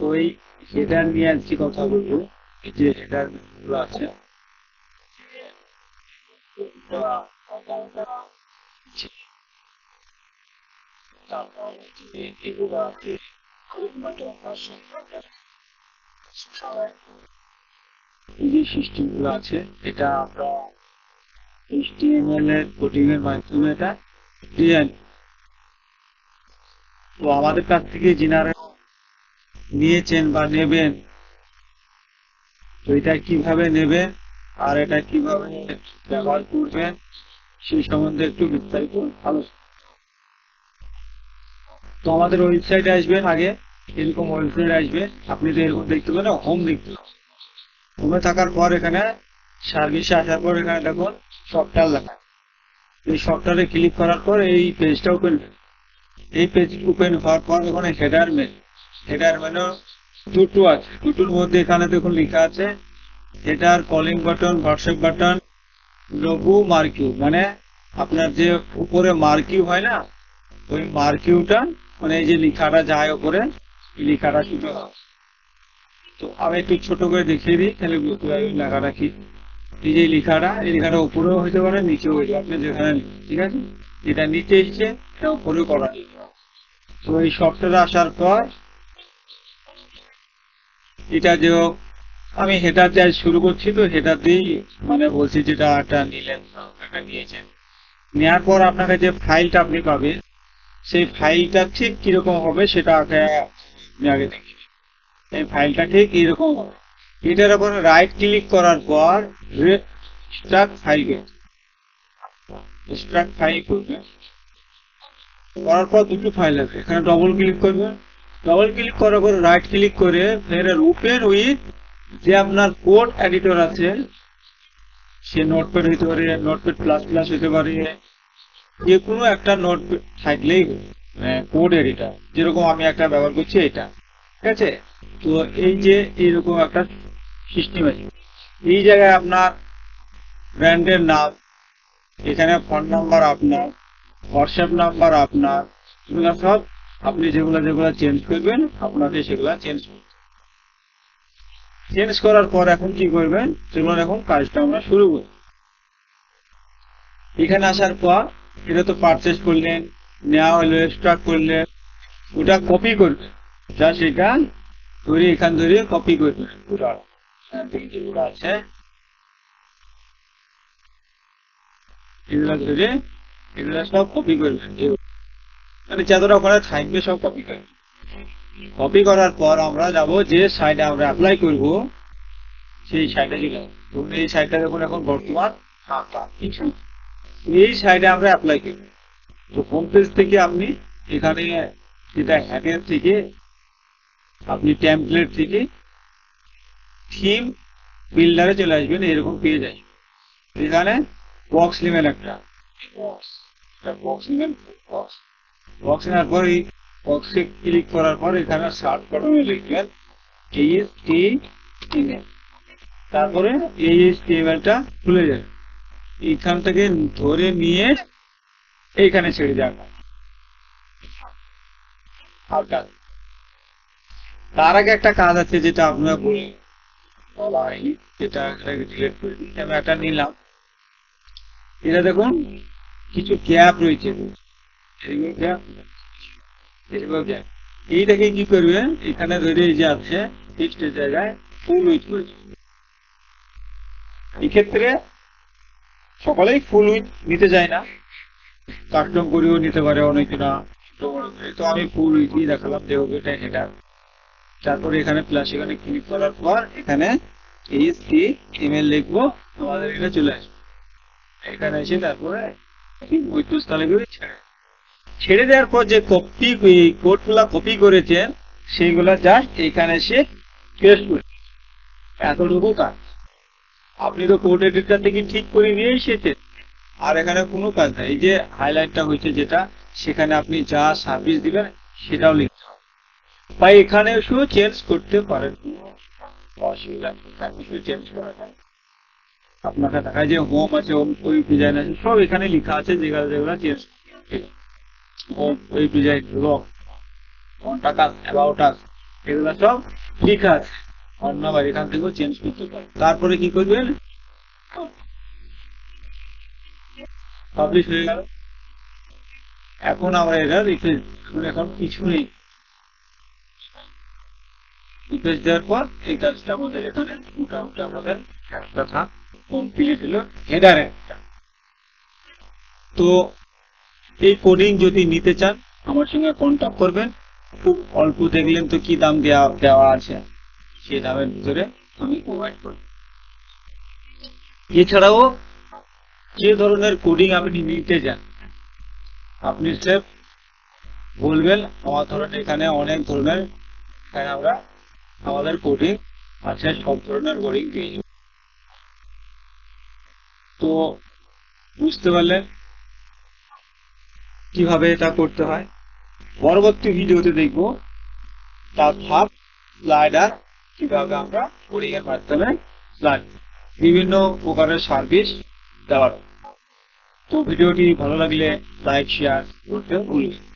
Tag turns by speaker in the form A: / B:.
A: ওই হেডার নিয়ে আজকে কথা বলবো। এই যে হেডার গুলো আছে, এগুলো আছে, এই যে সিস্টেম গুলো আছে, এটা আমরা HTML এর কোডিং এর মাধ্যমে এটা ডিজাইন। তো আমাদের কাছ থেকে যিনারা নিয়েছেন বা নেবেন, তো এটা কিভাবে নেবেন আর এটা কিভাবে ব্যবহার করবেন সেই সম্বন্ধে একটু বিস্তারিত আলোচনা। তো আমাদের ওয়েবসাইটে আসবেন, আগে এরকম ওয়েবসাইট আসবে, আপনি তো এরকম দেখতে পাবেন, হোম দেখতে পাবেন। হোমে থাকার পর এখানে সার্ভিসে আসার পর এখানে দেখুন সফটওয়্যার লেখা। এই সফটওয়্যারে ক্লিক করার পর এই পেজটা ওপেন, এই পেজ ওপেন হওয়ার পর এখানে হেডার মেনু, হেডার মেনু দুটো আছে, দুটোর মধ্যে এখানে দেখুন লেখা আছে header, calling button, WhatsApp button, logo, marquee. মানে আপনার যে উপরে মার্কিউ হয় না, ওই মার্কিউটা মানে এই যে লেখাটা যায় উপরে, লেখাটা শুধু। তো আমি একটু ছোট করে দেখিয়ে দিই, তাহলে বুঝতে পারবেন লেখাটা কি। এই যে লেখাটা, এই লেখাটা উপরেও হইতে পারে, নিচেও হইতে পারে, আপনি যেখানে, ঠিক আছে। এটা নিচে এসছে, এটা উপরেও করা যায়। তো এই সফটওয়্যার আসার পর এটা যে আমি হেডার দিয়ে শুরু করছি, তো হেডার দিয়েই মানে বলছি যেটা একটা নিলেন, একটা নিয়েছেন, নেওয়ার পর আপনাকে যে ফাইলটা আপনি পাবেন, সেই ফাইলটা ঠিক কিরকম হবে সেটা আপনি আগে দেখি। এই ফাইলটা ঠিক এইরকম হবে। এটার উপর রাইট ক্লিক করার পর এক্সট্রাক্ট ফাইল করবে, এক্সট্রাক্ট ফাইল করবে। করার পর দুটো ফাইল আছে, এখানে ডবল ক্লিক করবে। ডবল ক্লিক করার পর রাইট ক্লিক করে ফের ওপেন উইথ, যে আপনার কোড এডিটর আছে, সে নোটপ্যাড হইতে পারে, নোটপ্যাড প্লাস প্লাস হইতে পারে, যে কোনো একটা নোটপ্যাড থাকলেই কোড এডিটর, যেরকম আমি একটা ব্যবহার করছি এটা, ঠিক আছে। তো এই যে এইরকম একটা সিস্টেম আছে। এই জায়গায় আপনার ব্র্যান্ডের নাম, এখানে ফোন নাম্বার আপনার, হোয়াটসঅ্যাপ নাম্বার আপনার, এগুলো সব আপনি যেগুলো যেগুলো চেঞ্জ করবেন আপনাকে সেগুলো চেঞ্জ করার পর এখন কি করবেন, সেগুলো এখন কাজটা আমরা শুরু করি। এখানে আসার পর এটা তো পারচেস করলেন, নেওয়া হলো, স্টক করলেন, ওটা কপি করবেন, যা সেটা ধরে এখান ধরে কপি করবেন, যেগুলো আছে এগুলো ধরে এগুলো সব কপি করবেন, মানে যতটা ওখানে থাকবে সব কপি করবেন। কপি করার পর আমরা যাব যে সাইটে আমরা অ্যাপ্লাই করব, সেই সাইটে গেলে এই সাইটটা দেখুন এখন বর্তমান ফাঁকা, এই সাইটে আমরা অ্যাপ্লাই করব। তো হোম পেজ থেকে আপনি এখানে যেটা হ্যাডের থেকে আপনি টেমপ্লেট থেকে থিম বিল্ডারে চলে আসবেন, এরকম পেজ আসবে। এখানে বক্স নেবেন একটা, বক্স নেবেন, বক্স নেওয়ার পর এই বক্সে ক্লিক করার পর এখানে সার্চ বাটনে লিখবেন HTML, তারপরে HTML-টা খুলে যাবে। এইখান থেকে ধরে নিয়ে এইখানে ছেড়ে যাবে। তার আগে একটা কাজ আছে যেটা আপনারা বলা হয়নি, যেটা ডিলিট করে দিই। আমি একটা নিলাম, এটা দেখুন কিছু গ্যাপ রয়েছে, এইটাকে কি করবে, এখানে ধরে এই যে আছে টেক্সটের জায়গায় ফুল উইথ করে। এক্ষেত্রে সকলেই ফুল উইথ নিতে চায় না, কাস্টম করেও নিতে পারে অনেকজনা। তো আমি ফুল উইথই দেখালাম, যেহেতু এটা হেডার। তারপরে এখানে প্লাস, এখানে ক্লিক করার পর এখানে HTML লিখবো, আমাদের এটা চলে আসবে। এখানে এসে তারপরে মধ্যস্থলে করে ছেড়ে দেওয়ার পর যে কোডগুলা কপি করেছেন সেইগুলা জাস্ট এখানে এসে পেস্ট করে, এতটুকু কাজ। আপনি তো কোড এডিটর থেকে ঠিক করে নিয়ে এসেছেন, আর এখানে কোনো কাজ নাই। এই যে হাইলাইটটা হয়েছে যেটা, সেখানে আপনি যা সার্ভিস দিবেন সেটাও লিখতে হবে, বা এখানে শুধু চেঞ্জ করতে পারেন, অসুবিধা নেই, চেঞ্জ করা যায়। আপনাকে দেখায় যে হোম আছে, ওই ডিজাইন আছে, সব এখানে লেখা আছে, যেগুলো যেগুলো চেঞ্জ হোম, ওই design, contact us, about us, এগুলো সব ঠিক আছে, অন্য আবার এখান থেকেও চেঞ্জ করতে পারেন। তারপরে কি করবেন, পাবলিশ হয়ে গেল। এখন আমরা এটা রিফ্রেশ, এখন কিছু নেই, রিফ্রেশ দেওয়ার পর এই কাজটা আমাদের এখানে মোটামুটি আমাদের একটা ধাপ কমপ্লিট হলো, হেডার একটা। তো এই কোডিং যদি নিতে চান আমার সঙ্গে কন্ট্যাক্ট করবেন। খুব অল্প দেখলেন তো কি দাম দেওয়া আছে, সেই দামের ভিতরে আমি প্রোভাইড করব। এছাড়াও যে ধরনের কোডিং আপনি নিতে চান আপনি স্টেপ বলবেন, আমার ধরনের এখানে অনেক ধরনের, এখানে আমরা আমাদের কোডিং আছে, সব ধরনের কোডিং পেয়ে যাবেন। তো বুঝতে পারলেন কিভাবে এটা করতে হয়। পরবর্তী ভিডিওতে দেখব তার ধাপ স্লাইডার কিভাবে আমরা কোডিং এর মাধ্যমে বিভিন্ন প্রকারের সার্ভিস দেওয়ার। তো ভিডিওটি ভালো লাগলে লাইক শেয়ার করতে ভুলবেন না।